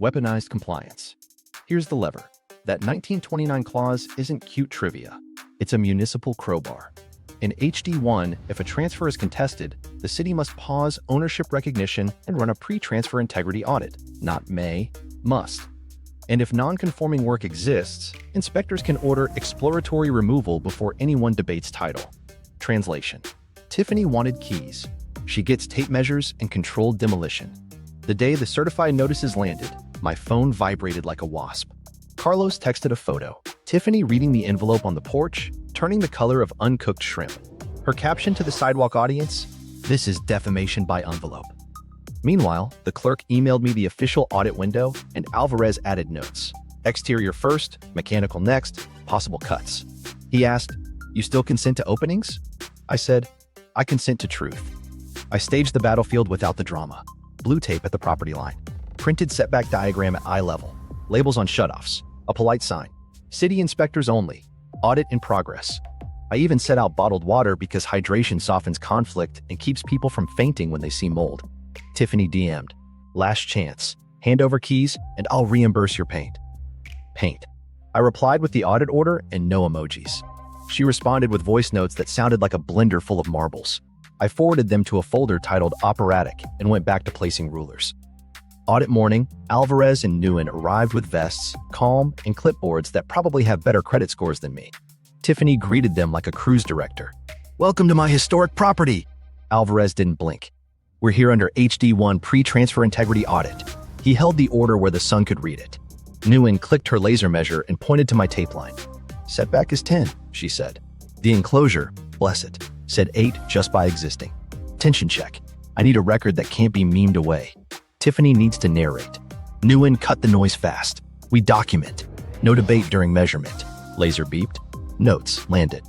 Weaponized compliance. Here's the lever. That 1929 clause isn't cute trivia. It's a municipal crowbar. In HD1, if a transfer is contested, the city must pause ownership recognition and run a pre-transfer integrity audit. Not may, must. And if non-conforming work exists, inspectors can order exploratory removal before anyone debates title. Translation. Tiffany wanted keys. She gets tape measures and controlled demolition. The day the certified notices landed, my phone vibrated like a wasp. Carlos texted a photo. Tiffany reading the envelope on the porch, turning the color of uncooked shrimp. Her caption to the sidewalk audience, "This is defamation by envelope." Meanwhile, the clerk emailed me the official audit window, and Alvarez added notes. Exterior first, mechanical next, possible cuts. He asked, "You still consent to openings?" I said, "I consent to truth." I staged the battlefield without the drama. Blue tape at the property line. Printed setback diagram at eye level. Labels on shutoffs. A polite sign. City inspectors only. Audit in progress. I even set out bottled water because hydration softens conflict and keeps people from fainting when they see mold. Tiffany DM'd, "Last chance. Hand over keys and I'll reimburse your paint." Paint. I replied with the audit order and no emojis. She responded with voice notes that sounded like a blender full of marbles. I forwarded them to a folder titled Operatic and went back to placing rulers. Audit morning, Alvarez and Nguyen arrived with vests, calm, and clipboards that probably have better credit scores than me. Tiffany greeted them like a cruise director. "Welcome to my historic property." Alvarez didn't blink. "We're here under HD1 Pre-Transfer Integrity Audit." He held the order where the sun could read it. Nguyen clicked her laser measure and pointed to my tape line. "Setback is 10, she said. The enclosure, bless it, said 8 just by existing. Tension check. I need a record that can't be memed away. Tiffany needs to narrate. Nguyen cut the noise fast. We document. No debate during measurement. Laser beeped. Notes landed.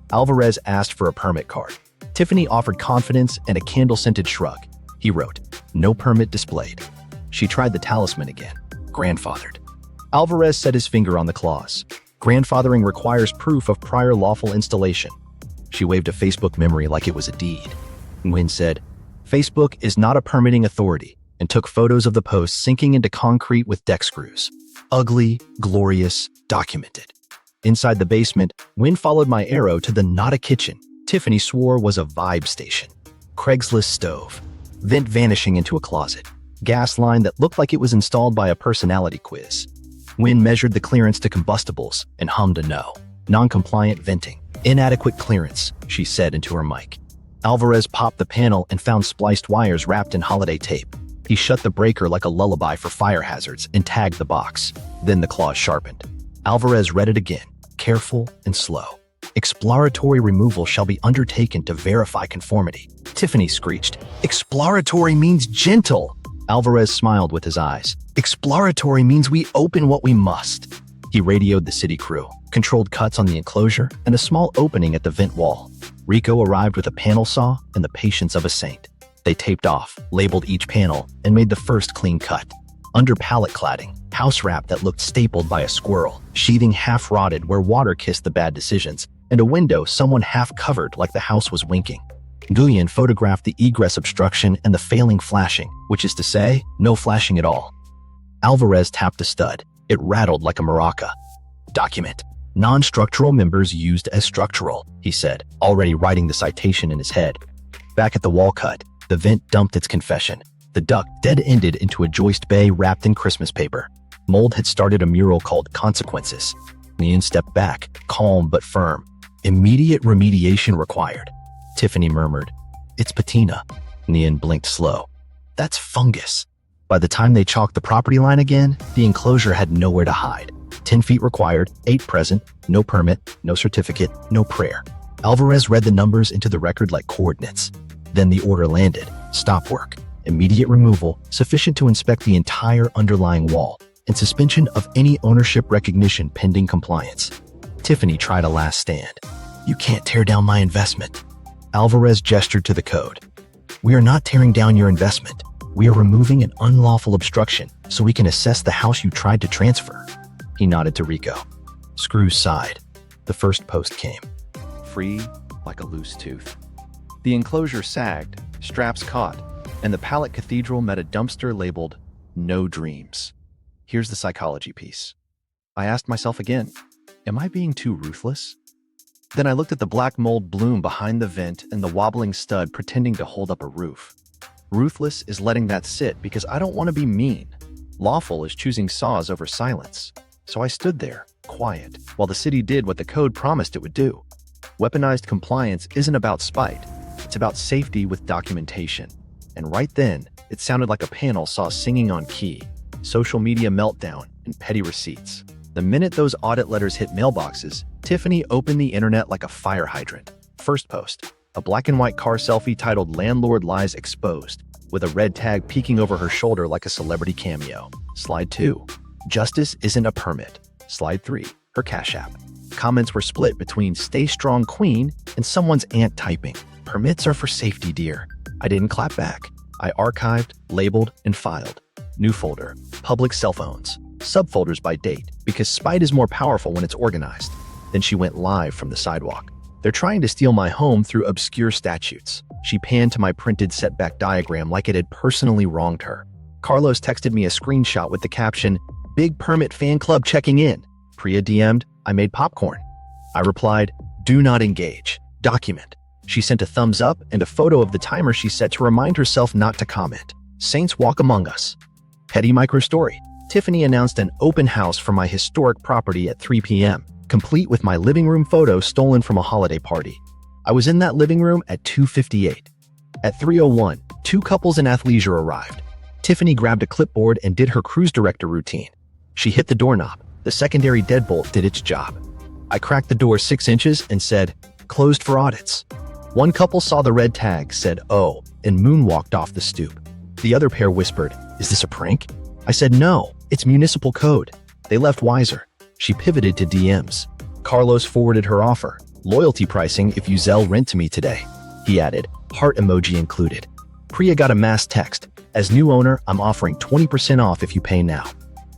Alvarez asked for a permit card. Tiffany offered confidence and a candle-scented shrug. He wrote, "No permit displayed." She tried the talisman again. Grandfathered. Alvarez set his finger on the clause. Grandfathering requires proof of prior lawful installation. She waved a Facebook memory like it was a deed. Nguyen said, "Facebook is not a permitting authority," and took photos of the post sinking into concrete with deck screws. Ugly, glorious, documented. Inside the basement, Nguyen followed my arrow to the not a kitchen Tiffany swore was a vibe station. Craigslist stove. Vent vanishing into a closet. Gas line that looked like it was installed by a personality quiz. Nguyen measured the clearance to combustibles and hummed a no. Non-compliant venting. Inadequate clearance, she said into her mic. Alvarez popped the panel and found spliced wires wrapped in holiday tape. He shut the breaker like a lullaby for fire hazards and tagged the box. Then the clause sharpened. Alvarez read it again, careful and slow. Exploratory removal shall be undertaken to verify conformity. Tiffany screeched. "Exploratory means gentle." Alvarez smiled with his eyes. "Exploratory means we open what we must." He radioed the city crew, controlled cuts on the enclosure, and a small opening at the vent wall. Rico arrived with a panel saw and the patience of a saint. They taped off, labeled each panel, and made the first clean cut. Under pallet cladding, house wrap that looked stapled by a squirrel, sheathing half-rotted where water kissed the bad decisions, and a window someone half-covered like the house was winking. Nguyen photographed the egress obstruction and the failing flashing, which is to say, no flashing at all. Alvarez tapped a stud. It rattled like a maraca. "Document. Non-structural members used as structural," he said, already writing the citation in his head. Back at the wall cut, the vent dumped its confession. The duct dead-ended into a joist bay wrapped in Christmas paper. Mold had started a mural called Consequences. Nguyen stepped back, calm but firm. "Immediate remediation required." Tiffany murmured, "It's patina." Nguyen blinked slow. "That's fungus." By the time they chalked the property line again, the enclosure had nowhere to hide. 10 feet required, 8 present, no permit, no certificate, no prayer. Alvarez read the numbers into the record like coordinates. Then the order landed. Stop work. Immediate removal, sufficient to inspect the entire underlying wall, and suspension of any ownership recognition pending compliance. Tiffany tried a last stand. "You can't tear down my investment." Alvarez gestured to the code. "We are not tearing down your investment. We are removing an unlawful obstruction so we can assess the house you tried to transfer." He nodded to Rico. Screws sighed. The first post came. Free like a loose tooth. The enclosure sagged, straps caught, and the pallet cathedral met a dumpster labeled "No Dreams." Here's the psychology piece. I asked myself again, am I being too ruthless? Then I looked at the black mold bloom behind the vent and the wobbling stud pretending to hold up a roof. Ruthless is letting that sit because I don't want to be mean. Lawful is choosing saws over silence. So I stood there, quiet, while the city did what the code promised it would do. Weaponized compliance isn't about spite. It's about safety with documentation. And right then, it sounded like a panel saw singing on key, social media meltdown, and petty receipts. The minute those audit letters hit mailboxes, Tiffany opened the internet like a fire hydrant. First post, a black and white car selfie titled Landlord Lies Exposed, with a red tag peeking over her shoulder like a celebrity cameo. Slide 2, Justice Isn't a Permit. Slide 3, her Cash App. Comments were split between Stay Strong Queen and someone's aunt typing, Permits are for safety, dear. I didn't clap back. I archived, labeled, and filed. New folder, public cell phones. Subfolders by date, because spite is more powerful when it's organized. Then she went live from the sidewalk. They're trying to steal my home through obscure statutes. She panned to my printed setback diagram like it had personally wronged her. Carlos texted me a screenshot with the caption, Big Permit Fan Club checking in. Priya DM'd, I made popcorn. I replied, do not engage. Document. She sent a thumbs up and a photo of the timer she set to remind herself not to comment. Saints walk among us. Petty microstory. Tiffany announced an open house for my historic property at 3 p.m., complete with my living room photo stolen from a holiday party. I was in that living room at 2:58. At 3:01, two couples in athleisure arrived. Tiffany grabbed a clipboard and did her cruise director routine. She hit the doorknob. The secondary deadbolt did its job. I cracked the door 6 inches and said, closed for audits. One couple saw the red tag, said, oh, and moonwalked off the stoop. The other pair whispered, is this a prank? I said, no, it's municipal code. They left wiser. She pivoted to DMs. Carlos forwarded her offer. Loyalty pricing if you Zelle rent to me today. He added, heart emoji included. Priya got a mass text. As new owner, I'm offering 20% off if you pay now.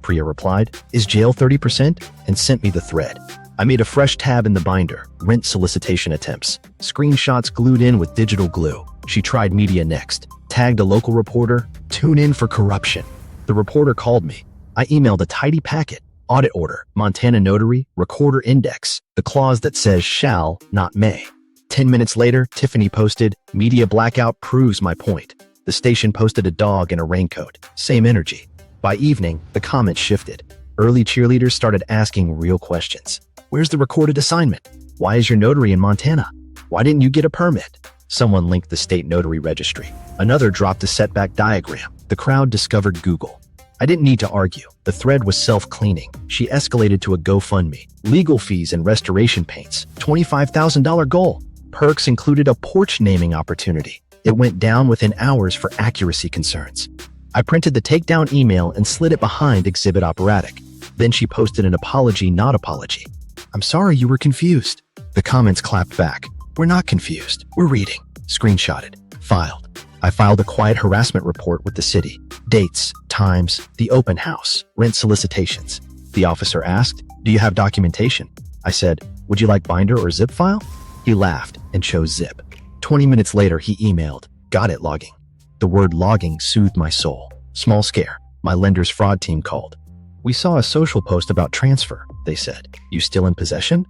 Priya replied, is jail 30%? And sent me the thread. I made a fresh tab in the binder, rent solicitation attempts. Screenshots glued in with digital glue. She tried media next. Tagged a local reporter, tune in for corruption. The reporter called me. I emailed a tidy packet, audit order, Montana Notary, recorder index, the clause that says shall, not may. 10 minutes later, Tiffany posted, media blackout proves my point. The station posted a dog in a raincoat. Same energy. By evening, the comments shifted. Early cheerleaders started asking real questions. Where's the recorded assignment? Why is your notary in Montana? Why didn't you get a permit? Someone linked the state notary registry. Another dropped a setback diagram. The crowd discovered Google. I didn't need to argue. The thread was self-cleaning. She escalated to a GoFundMe. Legal fees and restoration paints. $25,000 goal. Perks included a porch naming opportunity. It went down within hours for accuracy concerns. I printed the takedown email and slid it behind Exhibit Operatic. Then she posted an apology, not apology. I'm sorry you were confused. The comments clapped back. We're not confused. We're reading. Screenshotted. Filed. I filed a quiet harassment report with the city. Dates, times, the open house, rent solicitations. The officer asked, do you have documentation? I said, would you like binder or zip file? He laughed and chose zip. 20 minutes later, he emailed, got it logging. The word logging soothed my soul. Small scare. My lender's fraud team called. We saw a social post about transfer, they said. You still in possession?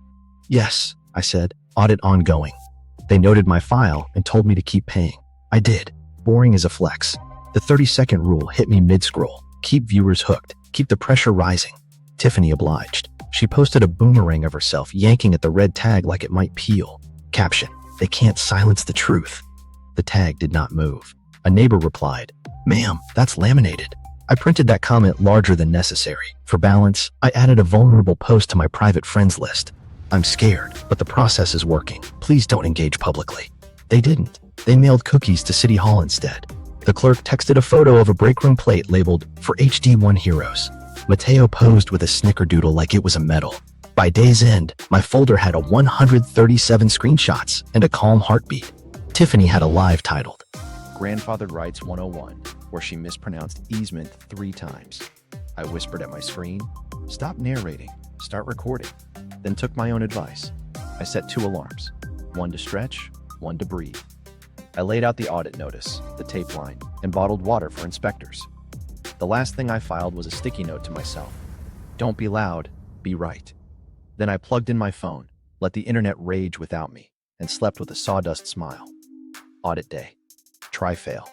Yes, I said. Audit ongoing. They noted my file and told me to keep paying. I did. Boring as a flex. The 30-second rule hit me mid-scroll. Keep viewers hooked. Keep the pressure rising. Tiffany obliged. She posted a boomerang of herself yanking at the red tag like it might peel. Caption, they can't silence the truth. The tag did not move. A neighbor replied, ma'am, that's laminated. I printed that comment larger than necessary. For balance, I added a vulnerable post to my private friends list. I'm scared, but the process is working. Please don't engage publicly. They didn't. They mailed cookies to City Hall instead. The clerk texted a photo of a break room plate labeled, for HD1 Heroes. Mateo posed with a snickerdoodle like it was a medal. By day's end, my folder had 137 screenshots and a calm heartbeat. Tiffany had a live titled, Grandfathered Rights 101, where she mispronounced easement 3 times. I whispered at my screen, stop narrating, start recording, then took my own advice. I set 2 alarms, one to stretch, one to breathe. I laid out the audit notice, the tape line, and bottled water for inspectors. The last thing I filed was a sticky note to myself. Don't be loud, be right. Then I plugged in my phone, let the internet rage without me, and slept with a sawdust smile. Audit day. Try fail.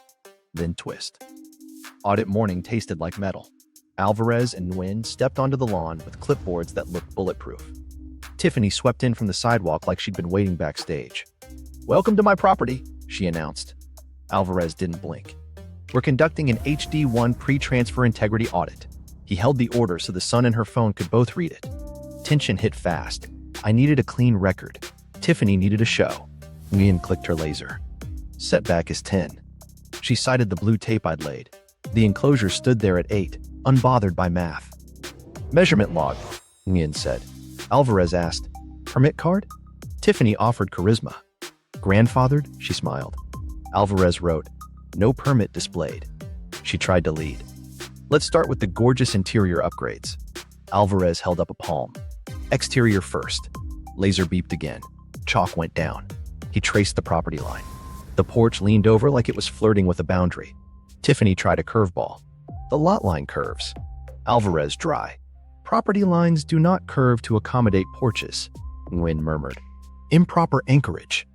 Then twist. Audit morning tasted like metal. Alvarez and Nguyen stepped onto the lawn with clipboards that looked bulletproof. Tiffany swept in from the sidewalk like she'd been waiting backstage. "Welcome to my property," she announced. Alvarez didn't blink. "We're conducting an HD1 Pre-Transfer Integrity Audit." He held the order so the son and her phone could both read it. Tension hit fast. I needed a clean record. Tiffany needed a show. Nguyen clicked her laser. Setback is 10. She cited the blue tape I'd laid. The enclosure stood there at 8, unbothered by math. "Measurement log," Nguyen said. Alvarez asked, "Permit card?" Tiffany offered charisma. "Grandfathered?" She smiled. Alvarez wrote, "No permit displayed." She tried to lead. "Let's start with the gorgeous interior upgrades." Alvarez held up a palm. "Exterior first." Laser beeped again. Chalk went down. He traced the property line. The porch leaned over like it was flirting with a boundary. Tiffany tried a curveball. "The lot line curves." Alvarez dry. "Property lines do not curve to accommodate porches," Nguyen murmured. "Improper anchorage."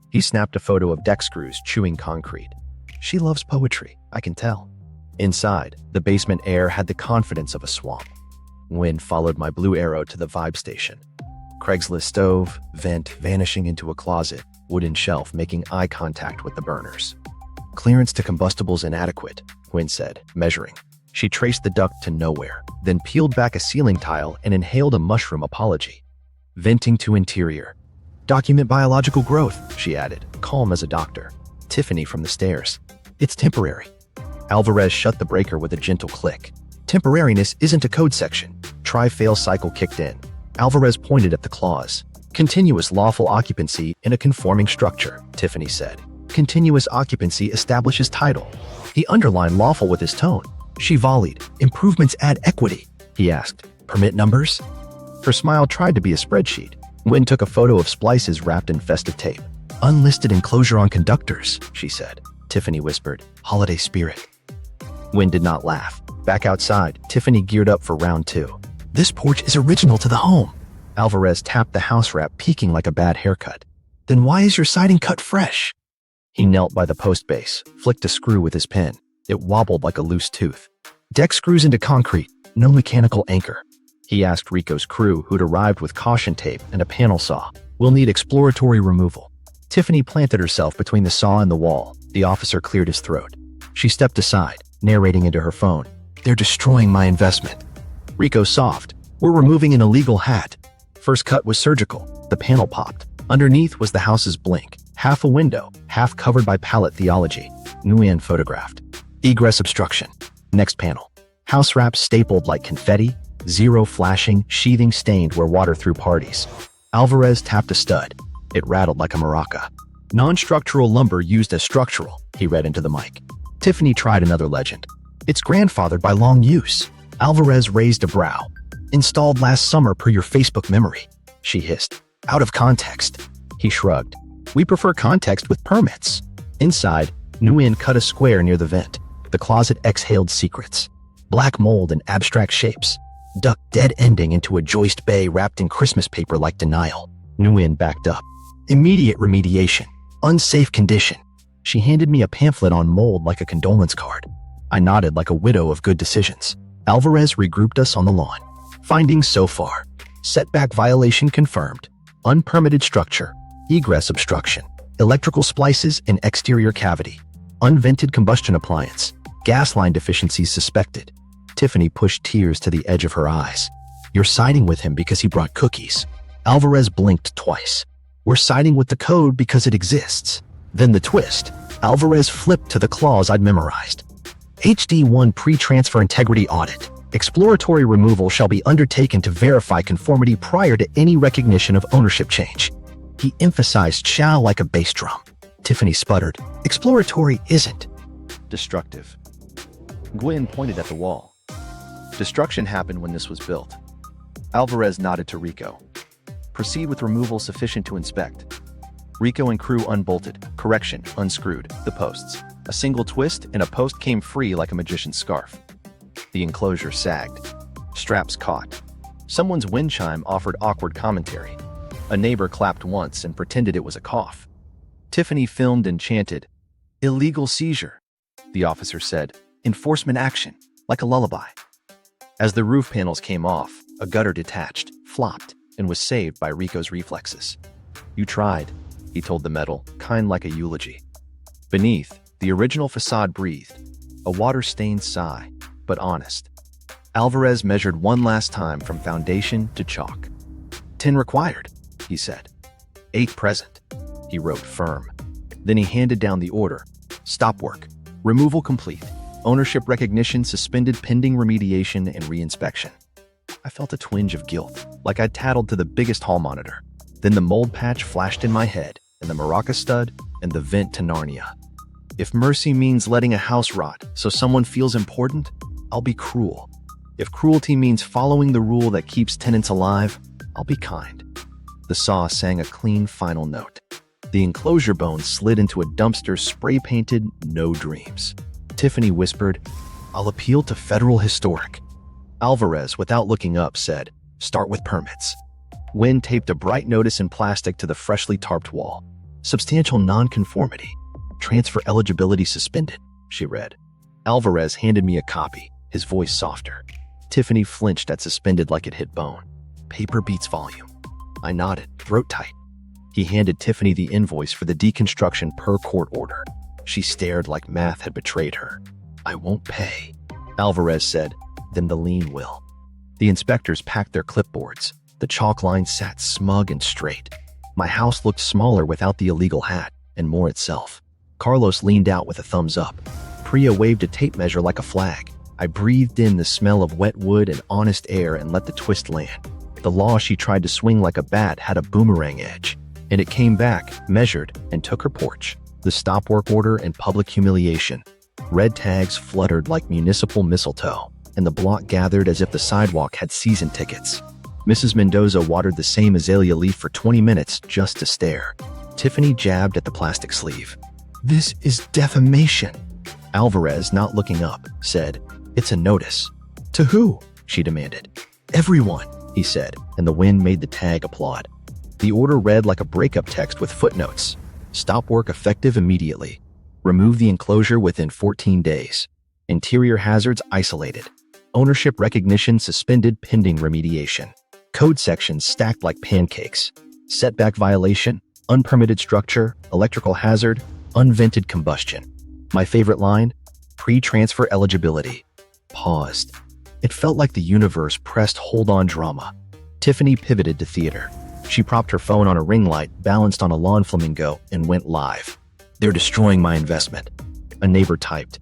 He snapped a photo of deck screws chewing concrete. "She loves poetry, I can tell." Inside, the basement air had the confidence of a swamp. Nguyen followed my blue arrow to the vibe station. Craigslist stove, vent vanishing into a closet, wooden shelf making eye contact with the burners. "Clearance to combustibles inadequate," Nguyen said, measuring. She traced the duct to nowhere, then peeled back a ceiling tile and inhaled a mushroom apology. "Venting to interior. Document biological growth," she added, calm as a doctor. Tiffany from the stairs. "It's temporary." Alvarez shut the breaker with a gentle click. "Temporariness isn't a code section." Try-fail cycle kicked in. Alvarez pointed at the clause. "Continuous lawful occupancy in a conforming structure," Tiffany said. "Continuous occupancy establishes title." He underlined lawful with his tone. She volleyed, "Improvements add equity." He asked, "Permit numbers?" Her smile tried to be a spreadsheet. Nguyen took a photo of splices wrapped in festive tape. "Unlisted enclosure on conductors," she said. Tiffany whispered, "Holiday spirit." Nguyen did not laugh. Back outside, Tiffany geared up for round 2. "This porch is original to the home." Alvarez tapped the house wrap, peeking like a bad haircut. "Then why is your siding cut fresh?" He knelt by the post base, flicked a screw with his pen. It wobbled like a loose tooth. "Deck screws into concrete, no mechanical anchor." He asked Rico's crew, who'd arrived with caution tape and a panel saw. "We'll need exploratory removal." Tiffany planted herself between the saw and the wall. The officer cleared his throat. She stepped aside, narrating into her phone. "They're destroying my investment." Rico soft. "We're removing an illegal hat." First cut was surgical. The panel popped. Underneath was the house's blink. Half a window, half covered by pallet theology. Nguyen photographed. Egress obstruction. Next panel. House wrap stapled like confetti. Zero flashing, sheathing stained where water threw parties. Alvarez tapped a stud. It rattled like a maraca. "Non-structural lumber used as structural," he read into the mic. Tiffany tried another legend. "It's grandfathered by long use." Alvarez raised a brow. "Installed last summer per your Facebook memory," she hissed. "Out of context." He shrugged. "We prefer context with permits." Inside, Nguyen cut a square near the vent. The closet exhaled secrets. Black mold and abstract shapes. Duck dead ending into a joist bay wrapped in Christmas paper like denial. Nguyen backed up. "Immediate remediation. Unsafe condition." She handed me a pamphlet on mold like a condolence card. I nodded like a widow of good decisions. Alvarez regrouped us on the lawn. Findings so far. Setback violation confirmed. Unpermitted structure. Egress obstruction. Electrical splices in exterior cavity. Unvented combustion appliance. Gas line deficiencies suspected. Tiffany pushed tears to the edge of her eyes. "You're siding with him because he brought cookies." Alvarez blinked twice. "We're siding with the code because it exists." Then the twist. Alvarez flipped to the clause I'd memorized. HD1 Pre-Transfer Integrity Audit. Exploratory removal shall be undertaken to verify conformity prior to any recognition of ownership change. He emphasized shall like a bass drum. Tiffany sputtered. "Exploratory isn't." "Destructive." Nguyen pointed at the wall. "Destruction happened when this was built." Alvarez nodded to Rico. "Proceed with removal sufficient to inspect." Rico and crew unbolted, unscrewed, the posts. A single twist and a post came free like a magician's scarf. The enclosure sagged. Straps caught. Someone's wind chime offered awkward commentary. A neighbor clapped once and pretended it was a cough. Tiffany filmed and chanted, "Illegal seizure," the officer said. "Enforcement action, like a lullaby." As the roof panels came off, a gutter detached, flopped, and was saved by Rico's reflexes. "You tried," he told the metal, kind like a eulogy. Beneath, the original facade breathed, a water-stained sigh, but honest. Alvarez measured one last time from foundation to chalk. 10 required, he said. 8 present, he wrote firm. Then he handed down the order. Stop work. Removal complete. Ownership recognition suspended pending remediation and reinspection. I felt a twinge of guilt, like I'd tattled to the biggest hall monitor. Then the mold patch flashed in my head, and the maraca stud, and the vent to Narnia. If mercy means letting a house rot so someone feels important, I'll be cruel. If cruelty means following the rule that keeps tenants alive, I'll be kind. The saw sang a clean final note. The enclosure bone slid into a dumpster spray-painted "No Dreams." Tiffany whispered, "I'll appeal to Federal Historic." Alvarez, without looking up, said, "Start with permits." Wynn taped a bright notice in plastic to the freshly tarped wall. "Substantial nonconformity. Transfer eligibility suspended," she read. Alvarez handed me a copy, his voice softer. Tiffany flinched at suspended like it hit bone. "Paper beats volume." I nodded, throat tight. He handed Tiffany the invoice for the deconstruction per court order. She stared like math had betrayed her. "I won't pay," Alvarez said. "Then the lien will." The inspectors packed their clipboards. The chalk line sat smug and straight. My house looked smaller without the illegal hat, and more itself. Carlos leaned out with a thumbs up. Priya waved a tape measure like a flag. I breathed in the smell of wet wood and honest air and let the twist land. The law she tried to swing like a bat had a boomerang edge, and it came back, measured, and took her porch. The stop work order and public humiliation. Red tags fluttered like municipal mistletoe, and the block gathered as if the sidewalk had season tickets. Mrs. Mendoza watered the same azalea leaf for 20 minutes just to stare. Tiffany jabbed at the plastic sleeve. "This is defamation." Alvarez, not looking up, said, "It's a notice." "To who?" she demanded. "Everyone," he said, and the wind made the tag applaud. The order read like a breakup text with footnotes. Stop work effective immediately. Remove the enclosure within 14 days. Interior hazards isolated. Ownership recognition suspended pending remediation. Code sections stacked like pancakes. Setback violation, unpermitted structure, electrical hazard, unvented combustion. My favorite line, pre-transfer eligibility. Paused. It felt like the universe pressed hold on drama. Tiffany pivoted to theater. She propped her phone on a ring light, balanced on a lawn flamingo, and went live. "They're destroying my investment." A neighbor typed,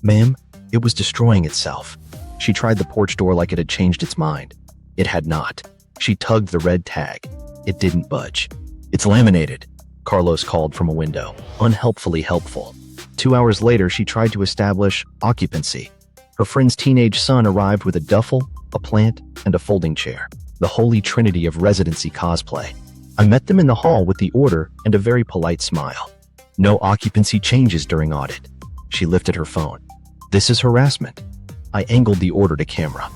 "Ma'am, it was destroying itself." She tried the porch door like it had changed its mind. It had not. She tugged the red tag. It didn't budge. "It's laminated," Carlos called from a window, unhelpfully helpful. 2 hours later, she tried to establish occupancy. Her friend's teenage son arrived with a duffel, a plant, and a folding chair. The holy trinity of residency cosplay. I met them in the hall with the order and a very polite smile. "No occupancy changes during audit." She lifted her phone. "This is harassment." I angled the order to camera.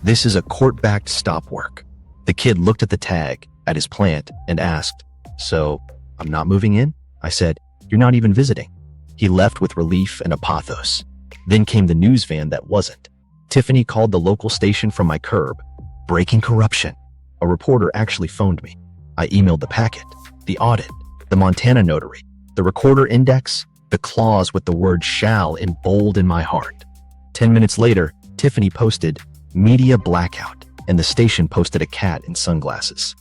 "This is a court-backed stop work." The kid looked at the tag, at his plant, and asked, "So, I'm not moving in?" I said, "You're not even visiting." He left with relief and a pathos. Then came the news van that wasn't. Tiffany called the local station from my curb. "Breaking corruption." A reporter actually phoned me. I emailed the packet, the audit, the Montana Notary, the recorder index, the clause with the word "shall" in bold in my heart. 10 minutes later, Tiffany posted, "Media blackout," and the station posted a cat in sunglasses.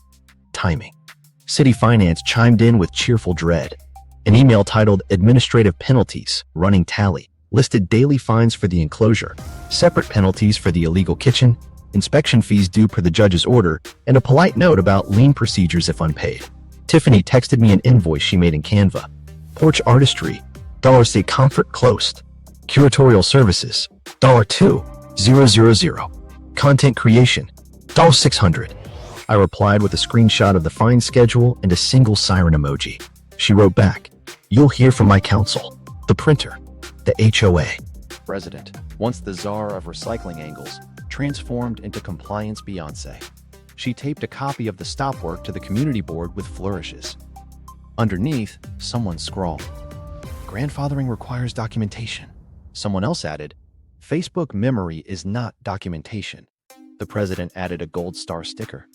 Timing. City Finance chimed in with cheerful dread. An email titled "Administrative Penalties, Running Tally" listed daily fines for the enclosure, separate penalties for the illegal kitchen, inspection fees due per the judge's order, and a polite note about lien procedures if unpaid. Tiffany texted me an invoice she made in Canva. Porch artistry, $say comfort closed. Curatorial services, $2,000. Content creation, $600. I replied with a screenshot of the fine schedule and a single siren emoji. She wrote back, "You'll hear from my counsel, the printer, the HOA." President. Once the czar of recycling angles, transformed into compliance Beyoncé. She taped a copy of the stopwork to the community board with flourishes. Underneath, someone scrawled, "Grandfathering requires documentation." Someone else added, "Facebook memory is not documentation." The president added a gold star sticker.